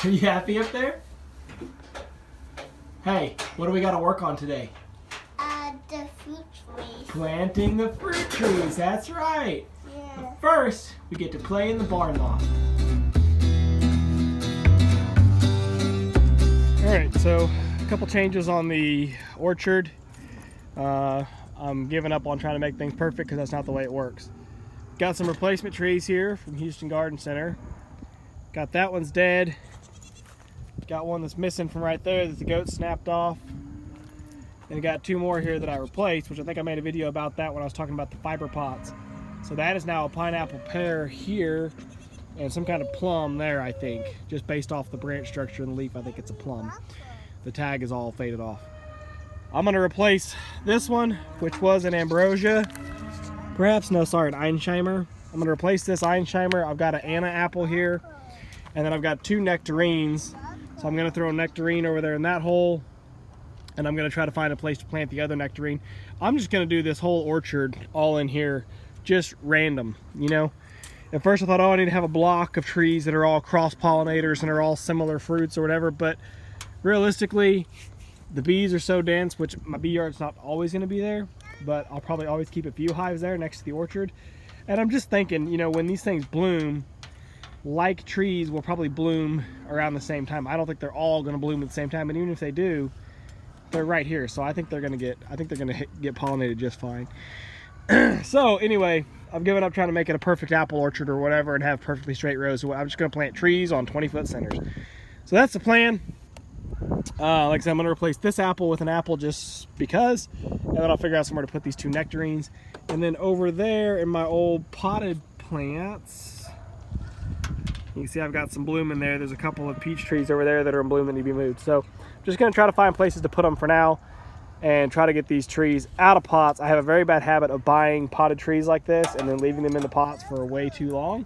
Are you happy up there? Hey, what do we got to work on today? The fruit trees. Planting the fruit trees, that's right. Yeah. But first, we get to play in the barn loft. Alright, so a couple changes on the orchard. I'm giving up on trying to make things perfect because that's not the way it works. Got some replacement trees here from Houston Garden Center. Got that one's dead. Got one that's missing from right there that the goat snapped off. And I got two more here that I replaced, which I think I made a video about that when I was talking about the fiber pots. So that is now a pineapple pear here and some kind of plum there, I think. Just based off the branch structure and the leaf, I think it's a plum. The tag is all faded off. I'm gonna replace this one, which was an ambrosia. Perhaps, no, sorry, an Einsheimer. I'm gonna replace this Einsheimer. I've got an Anna apple here, and then I've got two nectarines. So I'm gonna throw a nectarine over there in that hole, and I'm gonna try to find a place to plant the other nectarine. I'm just gonna do this whole orchard all in here, just random, you know? At first I thought, oh, I need to have a block of trees that are all cross-pollinators and are all similar fruits or whatever, but realistically, the bees are so dense, which my bee yard's not always gonna be there, but I'll probably always keep a few hives there next to the orchard. And I'm just thinking, you know, when these things bloom, like trees will probably bloom around the same time. I don't think they're all gonna bloom at the same time, and even if they do, they're right here. So I think they're gonna get pollinated just fine. So anyway, I've given up trying to make it a perfect apple orchard or whatever and have perfectly straight rows. So I'm just gonna plant trees on 20-foot centers. So that's the plan. Like I said, I'm gonna replace this apple with an apple just because, and then I'll figure out somewhere to put these two nectarines. And then over there in my old potted plants, you can see I've got some bloom in there. There's a couple of peach trees over there that are in bloom that need to be moved. So I'm just gonna try to find places to put them for now and try to get these trees out of pots. I have a very bad habit of buying potted trees like this and then leaving them in the pots for way too long.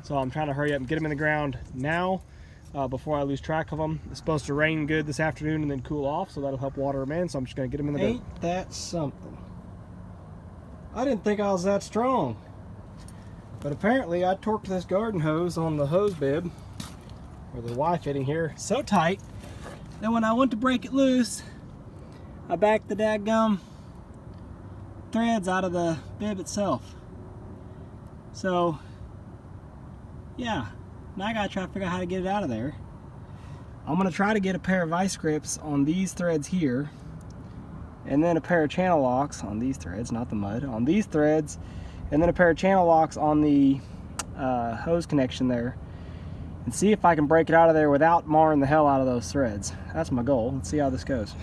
So I'm trying to hurry up and get them in the ground now before I lose track of them. It's supposed to rain good this afternoon and then cool off, so that'll help water them in. So I'm just gonna get them in the ground. Ain't that something? I didn't think I was that strong. But apparently I torqued this garden hose on the hose bib, or the Y fitting here, so tight that when I went to break it loose, I backed the dadgum threads out of the bib itself. So, yeah, now I gotta try to figure out how to get it out of there. I'm gonna try to get a pair of vice grips on these threads here, and then a pair of channel locks on these threads, not the mud, on these threads, and then a pair of channel locks on the hose connection there, and see if I can break it out of there without marring the hell out of those threads. That's my goal. Let's see how this goes.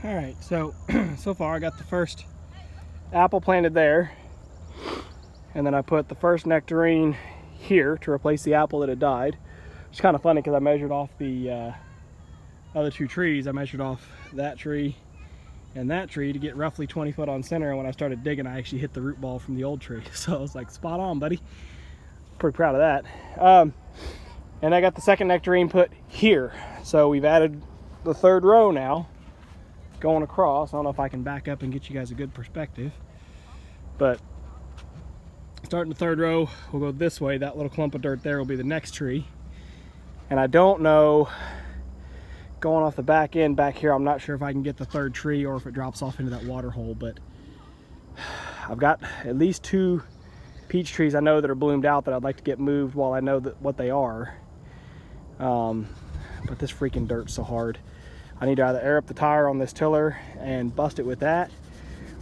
All right, so so far I got the first apple planted there, and then I put the first nectarine here to replace the apple that had died. It's kind of funny because I measured off the other two trees. I measured off that tree and that tree to get roughly 20 foot on center, and when I started digging I actually hit the root ball from the old tree. So I was like, spot on, buddy. Pretty proud of that. And I got the second nectarine put here, so we've added the third row now going across. I don't know if I can back up and get you guys a good perspective, but starting the third row, we'll go this way. That little clump of dirt there will be the next tree, and I don't know, going off the back end back here, I'm not sure if I can get the third tree or if it drops off into that water hole, but I've got at least two peach trees I know that are bloomed out that I'd like to get moved while I know that what they are. But this freaking dirt's so hard. I need to either air up the tire on this tiller and bust it with that,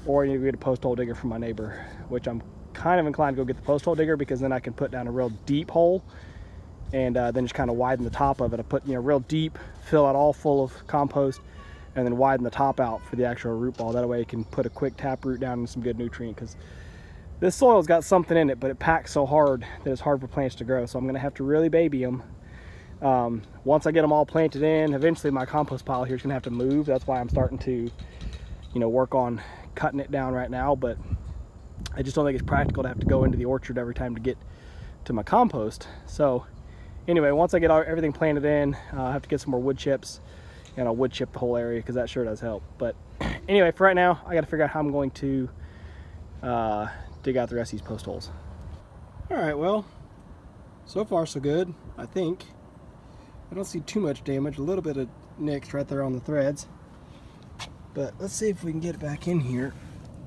or I need to get a post hole digger from my neighbor, which I'm kind of inclined to go get the post hole digger, because then I can put down a real deep hole and then just kind of widen the top of it. I put, you know, real deep, fill it all full of compost, and then widen the top out for the actual root ball. That way it can put a quick tap root down and some good nutrient, because this soil's got something in it, but it packs so hard that it's hard for plants to grow. So I'm gonna have to really baby them. Once I get them all planted in, eventually my compost pile here is gonna have to move. That's why I'm starting to, you know, work on cutting it down right now, but I just don't think it's practical to have to go into the orchard every time to get to my compost. So anyway, once I get everything planted in, I'll have to get some more wood chips, and I'll wood chip the whole area, because that sure does help. But anyway, for right now, I got to figure out how I'm going to dig out the rest of these post holes. All right, well, so far so good, I think. I don't see too much damage, a little bit of nicks right there on the threads. But let's see if we can get it back in here.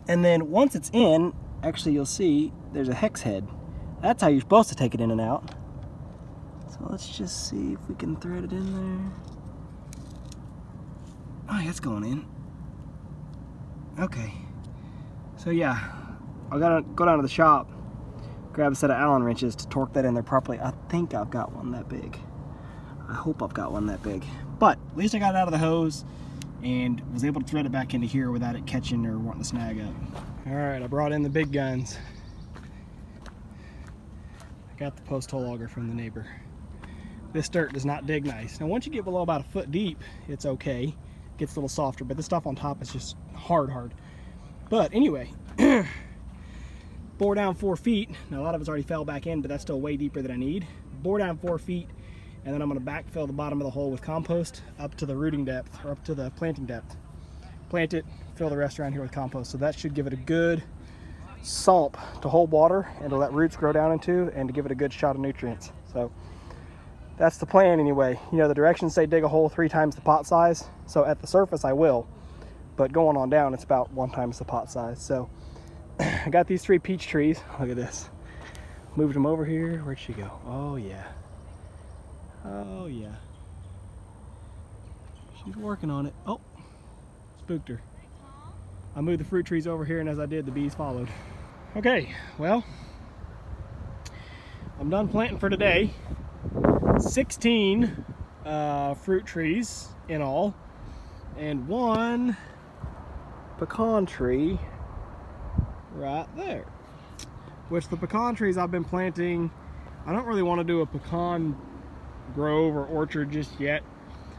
And then once it's in, actually you'll see there's a hex head. That's how you're supposed to take it in and out. So let's just see if we can thread it in there. Oh, yeah, it's going in. Okay. So yeah, I gotta go down to the shop, grab a set of Allen wrenches to torque that in there properly. I think I've got one that big. I hope I've got one that big. But at least I got it out of the hose and was able to thread it back into here without it catching or wanting to snag up. All right, I brought in the big guns. I got the post hole auger from the neighbor. This dirt does not dig nice. Now once you get below about a foot deep, it's okay. It gets a little softer, but this stuff on top is just hard. But anyway, bore down 4 feet. Now a lot of it's already fell back in, but that's still way deeper than I need. Bore down 4 feet, and then I'm gonna backfill the bottom of the hole with compost up to the rooting depth, or up to the planting depth. Plant it, fill the rest around here with compost. So that should give it a good sump to hold water and to let roots grow down into, and to give it a good shot of nutrients. So that's the plan anyway. You know, the directions say dig a hole 3 times the pot size. So at the surface I will, but going on down it's about 1 times the pot size. So I got these 3 peach trees. Look at this. Moved them over here. Where'd she go? Oh yeah. Oh yeah. She's working on it. Oh, spooked her. I moved the fruit trees over here, and as I did, the bees followed. Okay, well, I'm done planting for today. 16 fruit trees in all, and 1 pecan tree right there. Which the pecan trees I've been planting, I don't really want to do a pecan grove or orchard just yet.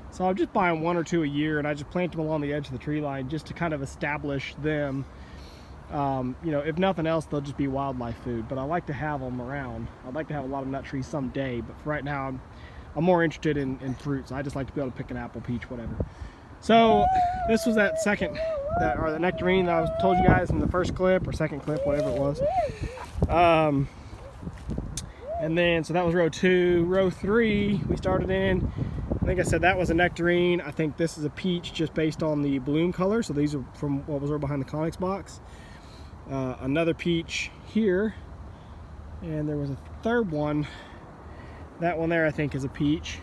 So I'm just buying 1 or 2 a year, and I just plant them along the edge of the tree line just to kind of establish them. You know, if nothing else, they'll just be wildlife food, but I like to have them around. I'd like to have a lot of nut trees someday, but for right now I'm more interested in fruits. I just like to be able to pick an apple, peach, whatever. So this was that the nectarine that I told you guys in the first clip or second clip, whatever it was. And then so that was row 2. Row 3 we started in. I think I said that was a nectarine. I think this is a peach just based on the bloom color. So these are from what was over behind the Conex box. Another peach here, and there was a 3rd one. That one there I think is a peach.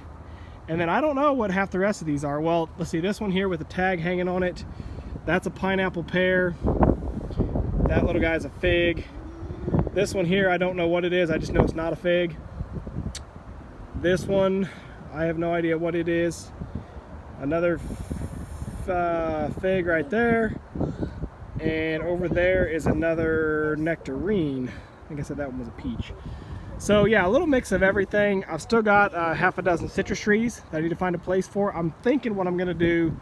And then I don't know what half the rest of these are. Well, let's see, this one here with the tag hanging on it, that's a pineapple pear. That little guy's a fig. This one here, I don't know what it is. I just know it's not a fig. This one, I have no idea what it is. Another fig right there. And over there is another nectarine. I think I said that one was a peach. So yeah, a little mix of everything. I've still got half a dozen citrus trees that I need to find a place for. I'm thinking what I'm gonna do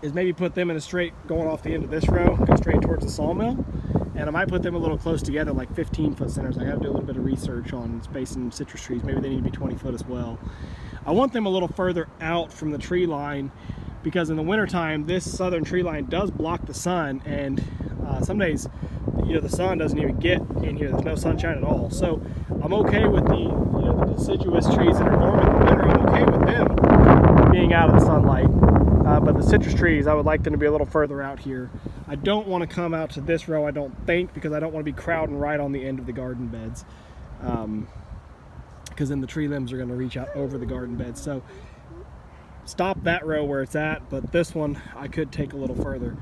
is maybe put them in a straight going off the end of this row, go straight towards the sawmill. And I might put them a little close together, like 15-foot centers. I gotta do a little bit of research on spacing citrus trees. Maybe they need to be 20 foot as well. I want them a little further out from the tree line, because in the wintertime, this southern tree line does block the sun, and some days, you know, the sun doesn't even get in here. There's no sunshine at all. So I'm okay with the, you know, the deciduous trees that are dormant in the winter. I'm okay with them being out of the sunlight. But the citrus trees, I would like them to be a little further out here. I don't want to come out to this row, I don't think, because I don't want to be crowding right on the end of the garden beds. Because then the tree limbs are going to reach out over the garden beds. So stop that row where it's at, but this one I could take a little further.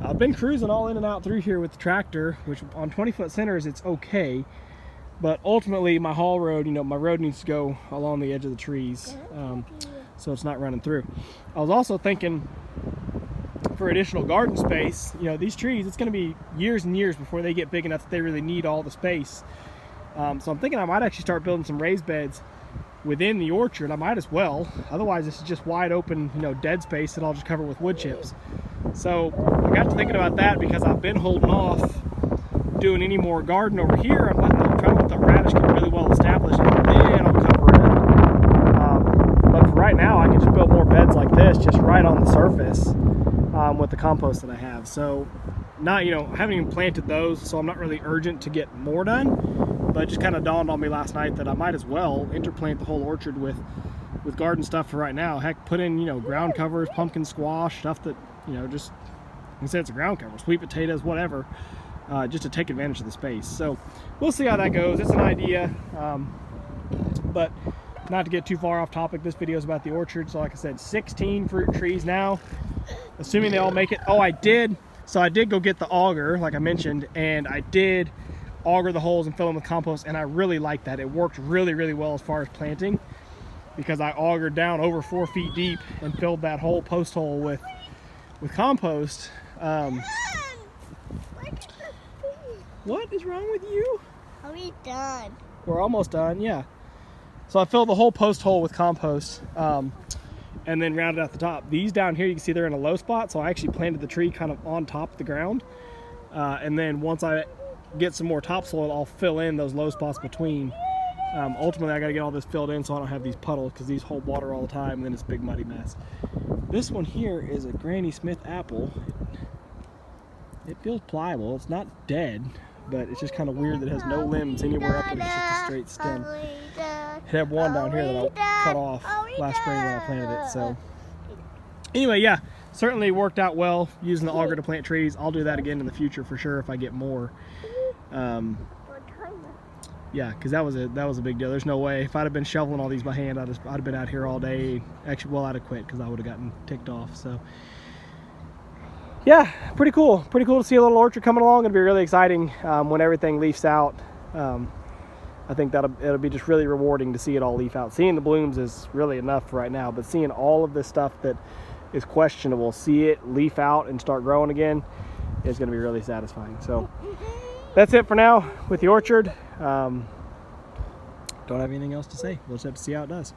I've been cruising all in and out through here with the tractor, which on 20-foot centers it's okay, but ultimately my haul road, you know, my road needs to go along the edge of the trees, so it's not running through. I was also thinking for additional garden space, you know, these trees, it's going to be years and years before they get big enough that they really need all the space. So I'm thinking I might actually start building some raised beds within the orchard. I might as well. Otherwise, this is just wide open, you know, dead space that I'll just cover with wood chips. So I got to thinking about that because I've been holding off doing any more garden over here. I'm trying to let the radish get really well established, and then I'll cover it up. But for right now, I can just build more beds like this, just right on the surface with the compost that I have. So not, you know, I haven't even planted those, so I'm not really urgent to get more done. But it just kind of dawned on me last night that I might as well interplant the whole orchard with garden stuff for right now. Heck, put in, you know, ground covers, pumpkin squash, stuff that, you know, just, like I said, it's a ground cover, sweet potatoes, whatever, just to take advantage of the space. So we'll see how that goes. It's an idea, but not to get too far off topic, this video is about the orchard. So like I said, 16 fruit trees now, assuming they all make it. Oh, I did go get the auger, like I mentioned, and I did auger the holes and fill them with compost, and I really like that. It worked really, really well as far as planting, because I augered down over 4 feet deep and filled that whole post hole with compost. What is wrong with you? Are we done? We're almost done, yeah. So I filled the whole post hole with compost, and then rounded out the top. These down here, you can see they're in a low spot, so I actually planted the tree kind of on top of the ground. And then once I get some more topsoil, I'll fill in those low spots between. Ultimately, I got to get all this filled in so I don't have these puddles, because these hold water all the time, and then it's a big muddy mess. This one here is a Granny Smith apple. It feels pliable. It's not dead, but it's just kind of weird that it has no limbs anywhere up, and it's just a straight stem. It had one down here that I cut off last spring when I planted it. So anyway, yeah, certainly worked out well using the auger to plant trees. I'll do that again in the future for sure if I get more. Yeah, because that was a big deal. There's no way, if I'd have been shoveling all these by hand, I'd have been out here all day. Actually, well, I'd have quit because I would have gotten ticked off. So yeah, pretty cool to see a little orchard coming along. It'll be really exciting when everything leaves out. I think it'll be just really rewarding to see it all leaf out. Seeing the blooms is really enough right now, but seeing all of this stuff that is questionable, see it leaf out and start growing again, is going to be really satisfying. So that's it for now with the orchard. Don't have anything else to say. We'll just have to see how it does.